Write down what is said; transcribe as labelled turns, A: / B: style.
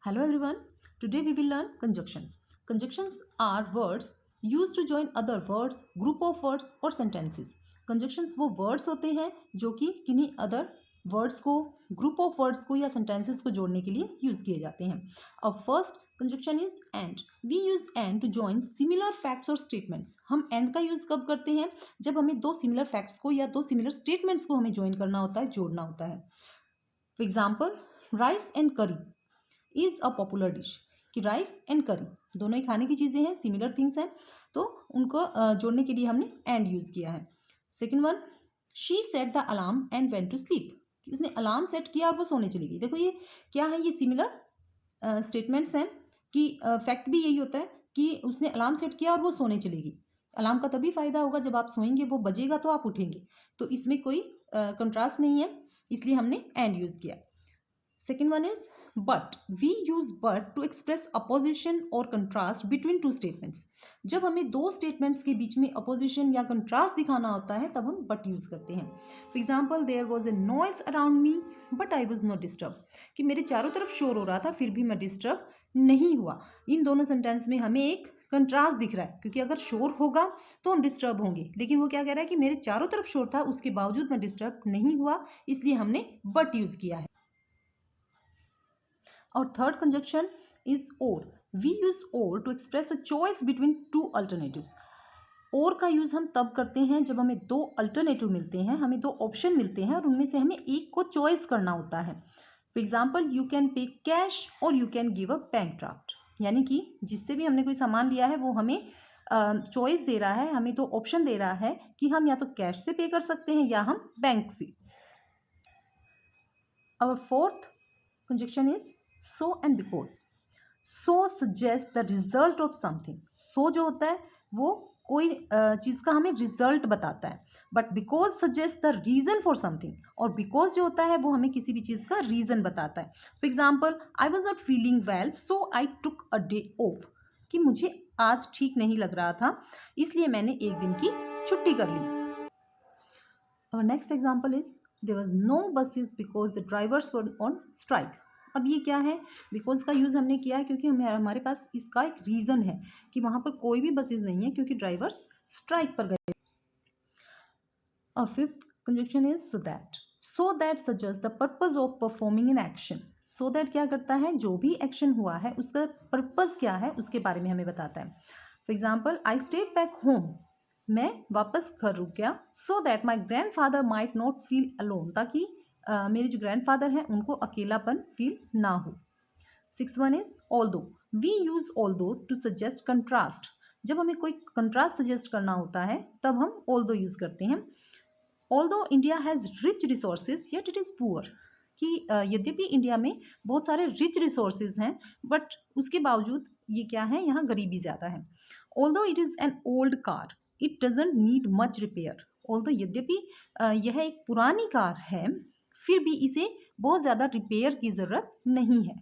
A: Hello everyone. Today we will learn conjunctions. Conjunctions are words used to join other words, group of words और sentences. Conjunctions वो words होते हैं जो कि किन्हीं other words को, group of words को या sentences को जोड़ने के लिए use किए जाते हैं. Our first conjunction is and. We use and to join similar facts or statements. हम and का use कब करते हैं? जब हमें दो similar facts को या दो similar statements को हमें join करना होता है, जोड़ना होता है. For example, rice and curry is a popular dish. कि राइस एंड करी दोनों ही खाने की चीज़ें हैं, सिमिलर थिंग्स हैं, तो उनको जोड़ने के लिए हमने एंड यूज़ किया है. Second one, she set the alarm and went to sleep. उसने अलार्म सेट किया और वो सोने चली गई. देखो ये क्या है, ये सिमिलर स्टेटमेंट्स हैं कि फैक्ट भी यही होता है कि उसने अलार्म सेट किया और वो सोने चली गई. अलार्म का तभी फ़ायदा होगा जब आप सोएंगे, वो बजेगा तो आप उठेंगे. तो इसमें कोई कंट्रास्ट नहीं है, इसलिए हमने एंड यूज़ किया. Second one is but. We use but to express opposition or contrast between two statements. जब हमें दो statements के बीच में opposition या contrast दिखाना होता है तब हम but use करते हैं. For example, there was a noise around me but I was not disturbed. कि मेरे चारों तरफ शोर हो रहा था फिर भी मैं डिस्टर्ब नहीं हुआ. इन दोनों सेंटेंस में हमें एक कंट्रास्ट दिख रहा है, क्योंकि अगर शोर होगा तो हम डिस्टर्ब होंगे, लेकिन वो क्या कह रहा है कि मेरे चारों तरफ शोर था उसके बावजूद मैं डिस्टर्ब नहीं हुआ, इसलिए हमने but यूज़ किया है. Our third conjunction is or. We use or to express a choice between two alternatives. और का यूज़ हम तब करते हैं जब हमें दो अल्टरनेटिव मिलते हैं, हमें दो ऑप्शन मिलते हैं और उनमें से हमें एक को चॉइस करना होता है. For example, you can pay cash और you can give a bank draft. यानी कि जिससे भी हमने कोई सामान लिया है वो हमें चॉइस दे रहा है, हमें दो ऑप्शन दे रहा है कि हम या तो कैश से पे कर सकते हैं या हम बैंक से. Our fourth conjunction is so and because. so suggests the result of something. so जो होता है वो कोई चीज़ का हमें रिजल्ट बताता है, but because suggest the reason for something. और बिकॉज जो होता है वो हमें किसी भी चीज़ का रीज़न बताता है. For example, I was not feeling well so I took a day of. कि मुझे आज ठीक नहीं लग रहा था इसलिए मैंने एक दिन की छुट्टी कर ली. और next example is there was no buses because the drivers were on strike. अब ये क्या है, बिकॉज का यूज़ हमने किया है क्योंकि हमारे पास इसका एक रीज़न है कि वहाँ पर कोई भी बसेस नहीं है क्योंकि ड्राइवर्स स्ट्राइक पर गए. और fifth conjunction is so that. So that suggest the purpose of performing an action. So that क्या करता है, जो भी एक्शन हुआ है उसका पर्पज़ क्या है उसके बारे में हमें बताता है. For example, I stayed back home. मैं वापस घर रुक गया. So that my grand father might not feel alone. ताकि मेरे जो ग्रैंडफादर हैं उनको अकेलापन फील ना हो. 6 one is although. We use although to suggest contrast. जब हमें कोई कंट्रास्ट सजेस्ट करना होता है तब हम ऑल्दो यूज़ करते हैं. Although India has rich resources yet it is poor. कि यद्यपि इंडिया में बहुत सारे रिच रिसोर्सेज हैं बट उसके बावजूद ये क्या है, यहाँ गरीबी ज़्यादा है. Although it is an old car it doesn't need much repair. Although यद्यपि यह एक पुरानी कार है फिर भी इसे बहुत ज़्यादा रिपेयर की ज़रूरत नहीं है.